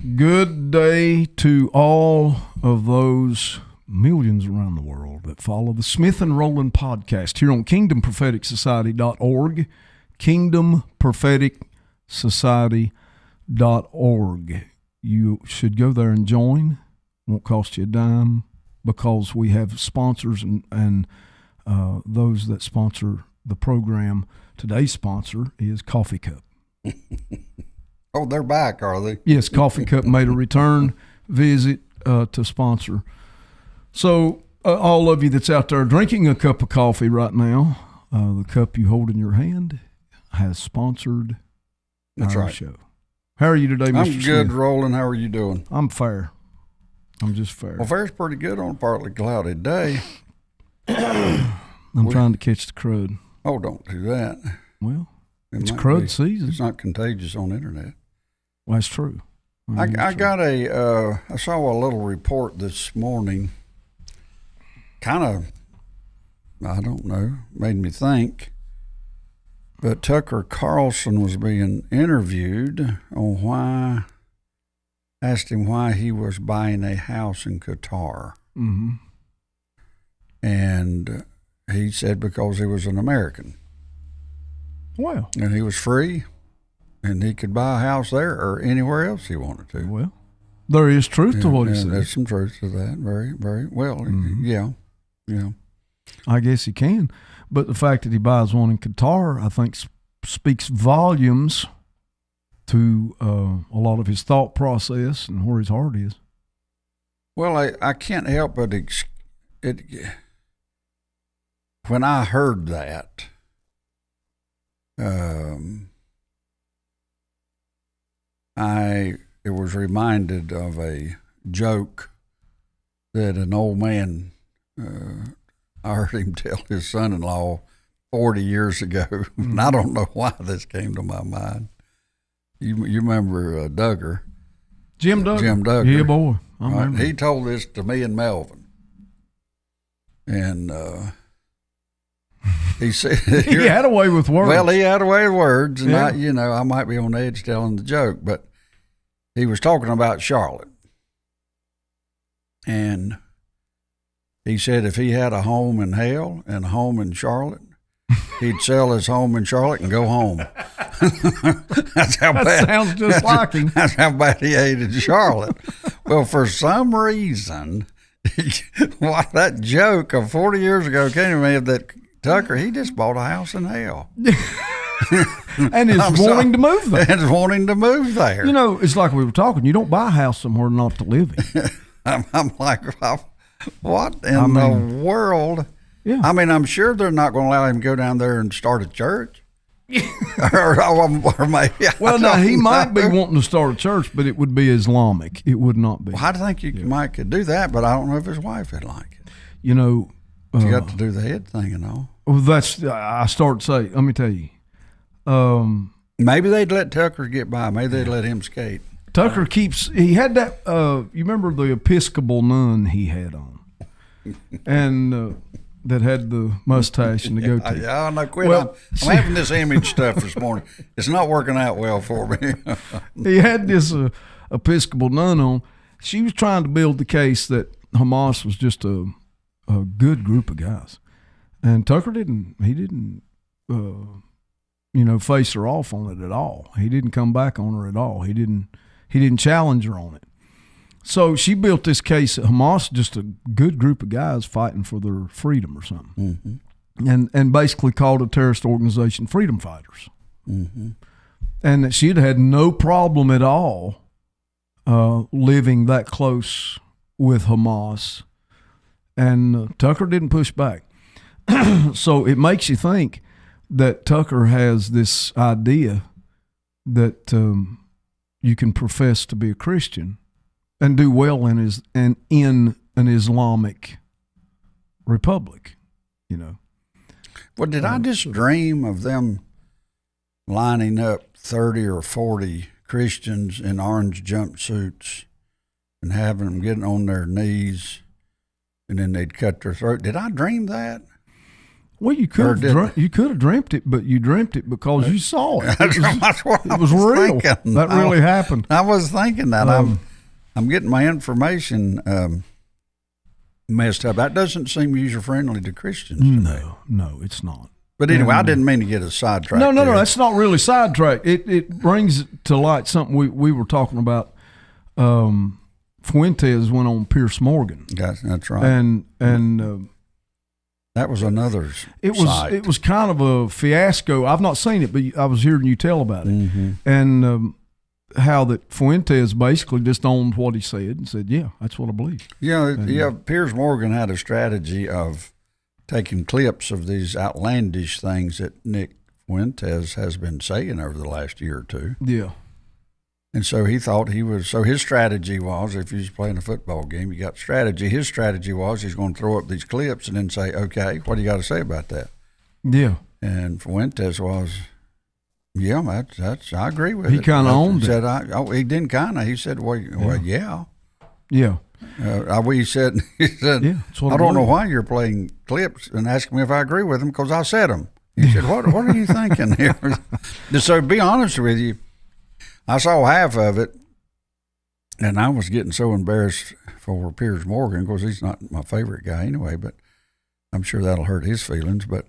Good day to all of those millions around the world that follow the Smith and Rowland podcast here on kingdompropheticsociety.org, kingdompropheticsociety.org. You should go there and join. Won't cost you a dime because we have sponsors and those that sponsor the program. Today's sponsor is Coffee Cup. Oh, they're back, are they? Yes, Coffee Cup made a return visit to sponsor. So all of you that's out there drinking a cup of coffee right now, the cup you hold in your hand has sponsored our show. How are you today, Mr. I'm good, Smith? Rowland. How are you doing? I'm fair. I'm just fair. Well, fair's pretty good on a partly cloudy day. I'm trying to catch the crud. Oh, don't do that. Well, it's crud season. It's not contagious on the internet. Well, that's true. I got I saw a little report this morning, kind of, I don't know, made me think, but Tucker Carlson was being interviewed on asked him why he was buying a house in Qatar. Mm-hmm. And he said because he was an American. Well. And he was free. And he could buy a house there or anywhere else he wanted to. Well, there is truth to what he said. There's some truth to that. Very, very well. Mm-hmm. Yeah. I guess he can. But the fact that he buys one in Qatar, I think, speaks volumes to a lot of his thought process and where his heart is. Well, I can't help but when I heard that, I was reminded of a joke that an old man, I heard him tell his son-in-law 40 years ago, and I don't know why this came to my mind. You remember Duggar? Jim Duggar. Jim Duggar. Yeah, boy. I remember. He told this to me and Melvin. And he said he had a way with words. Well, he had a way with words, and yeah. I might be on the edge telling the joke, but he was talking about Charlotte. And he said if he had a home in hell and a home in Charlotte, he'd sell his home in Charlotte and go home. That's how that bad. Sounds just like him. That's how bad he hated Charlotte. Well, for some reason, that joke of 40 years ago came to me that Tucker, he just bought a house in hell. And is wanting to move there. And is wanting to move there. You know, it's like we were talking. You don't buy a house somewhere not to live in. I'm like, what in the world? Yeah. I mean, I'm sure they're not going to allow him to go down there and start a church. or maybe. Well, now, he might be wanting to start a church, but it would be Islamic. It would not be. Well, I think you might could do that, but I don't know if his wife would like it. You know. You got to do the head thing and all. Well, I start to say, let me tell you. Maybe they'd let Tucker get by. Maybe they'd let him skate. Tucker he had that, you remember the Episcopal nun he had on? And that had the mustache and the goatee. Yeah, no, quit. Well, I'm having this image stuff this morning. It's not working out well for me. He had this Episcopal nun on. She was trying to build the case that Hamas was just a good group of guys. And Tucker didn't face her off on it at all. He didn't come back on her at all. He didn't challenge her on it. So she built this case that Hamas is just a good group of guys fighting for their freedom or something. Mm-hmm. And basically called a terrorist organization freedom fighters. Mm-hmm. And that she'd had no problem at all living that close with Hamas. And Tucker didn't push back. So it makes you think that Tucker has this idea that you can profess to be a Christian and do well in an Islamic republic, you know. Well, did I just dream of them lining up 30 or 40 Christians in orange jumpsuits and having them getting on their knees, and then they'd cut their throat? Did I dream that? Well, you could have dreamt it, but you dreamt it because you saw it. It was real. Thinking. That really happened. I was thinking that. I'm getting my information messed up. That doesn't seem user friendly to Christians. No, it's not. But anyway, I didn't mean to get a sidetrack. No, that's not really sidetracked. It brings to light something we were talking about. Fuentes went on Pierce Morgan. That's right. And that was another site. It was kind of a fiasco. I've not seen it, but I was hearing you tell about it. Mm-hmm. And how that Fuentes basically just owned what he said and said, yeah, that's what I believe. Piers Morgan had a strategy of taking clips of these outlandish things that Nick Fuentes has been saying over the last year or two. Yeah. And so he thought his strategy was, if he's playing a football game, you got strategy. His strategy was he's going to throw up these clips and then say, okay, what do you got to say about that? Yeah. And Fuentes was, yeah, that's I agree with it. He kind of owned it. He didn't kind of. He said, well, yeah. Yeah. He said, yeah, I don't know why you're playing clips and asking me if I agree with them because I said them. He said, what are you thinking here? So to be honest with you, I saw half of it, and I was getting so embarrassed for Piers Morgan. Of course, he's not my favorite guy anyway, but I'm sure that'll hurt his feelings. But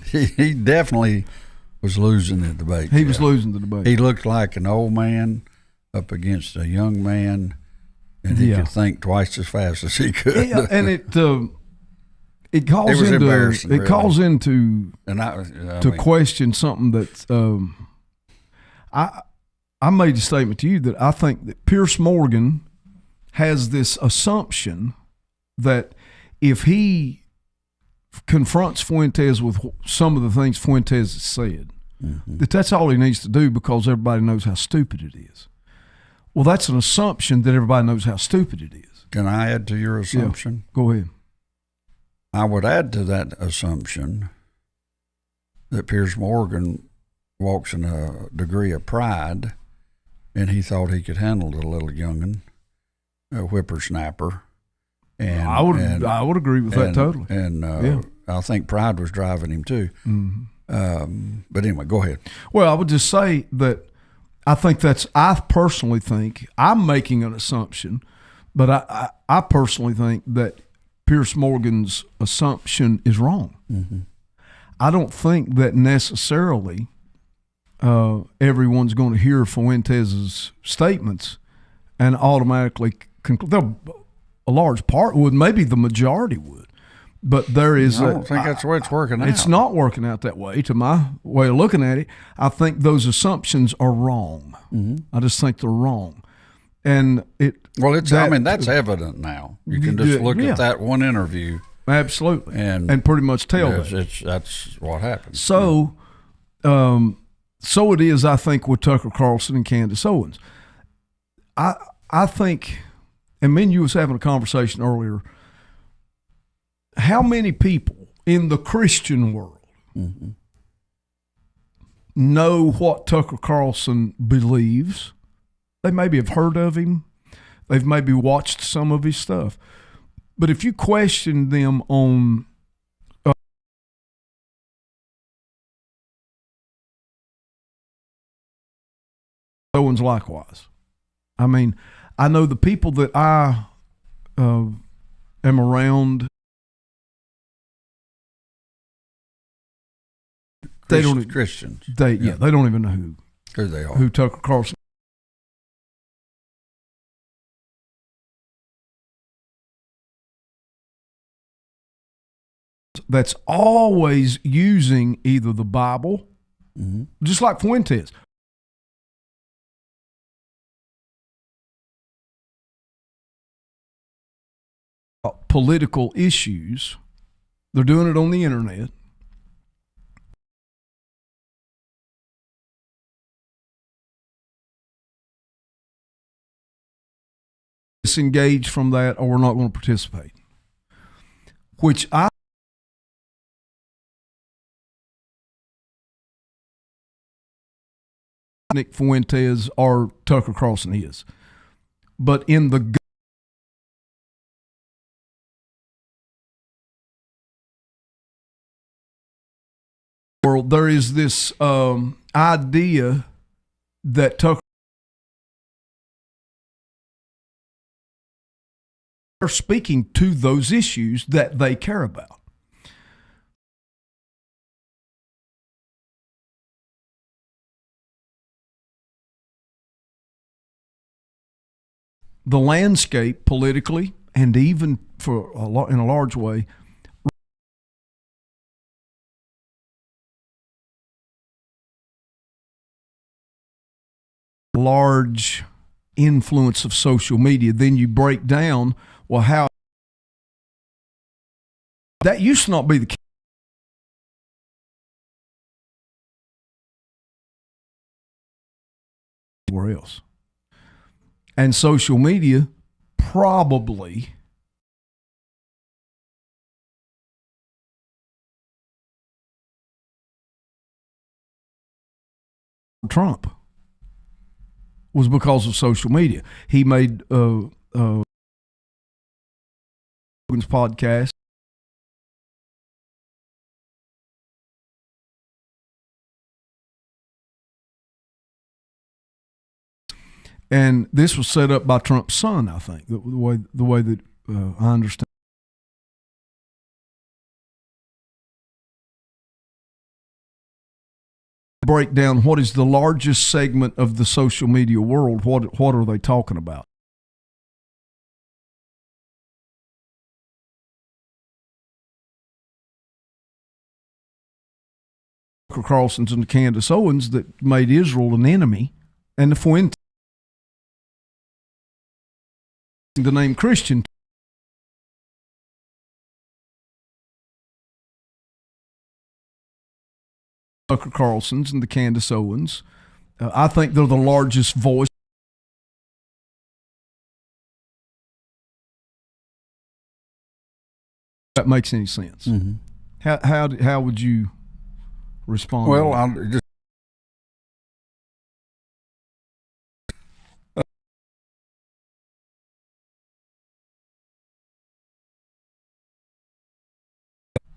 he definitely was losing the debate. He was losing the debate. He looked like an old man up against a young man, and he could think twice as fast as he could. Yeah, and it calls into question something that I made a statement to you that I think that Pierce Morgan has this assumption that if he confronts Fuentes with some of the things Fuentes has said, that's all he needs to do because everybody knows how stupid it is. Well, that's an assumption that everybody knows how stupid it is. Can I add to your assumption? Yeah, go ahead. I would add to that assumption that Piers Morgan walks in a degree of pride, and he thought he could handle the little young'un, a whippersnapper. And I would agree with that totally. And I think pride was driving him too. Mm-hmm. But anyway, go ahead. Well, I would just say that I personally think I'm making an assumption, but I personally think that Pierce Morgan's assumption is wrong. Mm-hmm. I don't think that necessarily everyone's going to hear Fuentes' statements and automatically conclude. A large part would, maybe the majority would, but there is. I don't think that's the way it's working out. It's not working out that way, to my way of looking at it. I think those assumptions are wrong. Mm-hmm. I just think they're wrong, and that's evident now. You can just look at that one interview, absolutely, and pretty much tell that's what happened. So, so it is. I think with Tucker Carlson and Candace Owens, I think. And me and you was having a conversation earlier. How many people in the Christian world know what Tucker Carlson believes? They maybe have heard of him. They've maybe watched some of his stuff. But if you question them on Owens likewise. I mean, I know the people that I am around. They don't Christians. They don't even know who they are. Who Tucker Carlson. That's always using either the Bible, just like Fuentes. Political issues. They're doing it on the internet. Disengage from that, or we're not going to participate. Which I Nick Fuentes or Tucker Carlson is. But in the world, there is this idea that Tucker are speaking to those issues that they care about. The landscape politically, and even in a large way, large influence of social media. Then you break down, well, how that used to not be the case. Where else? And social media probably Trump was because of social media. He made Rogan's podcast. And this was set up by Trump's son, I think, the way that I understand. Break down what is the largest segment of the social media world. What are they talking about? Tucker Carlson's and Candace Owens that made Israel an enemy, and the Fuente, the name Christian. Tucker Carlson's and the Candace Owens. I think they're the largest voice. That makes any sense? Mm-hmm. How would you respond? Well, I just.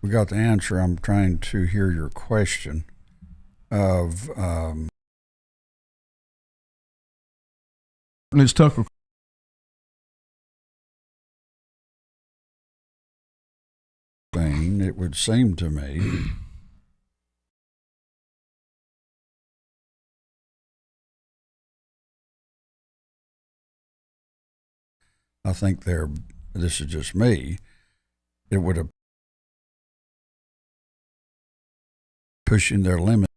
We got the answer. I'm trying to hear your question of Ms. Tucker. It would seem to me I think this is just me, it would have pushing their limit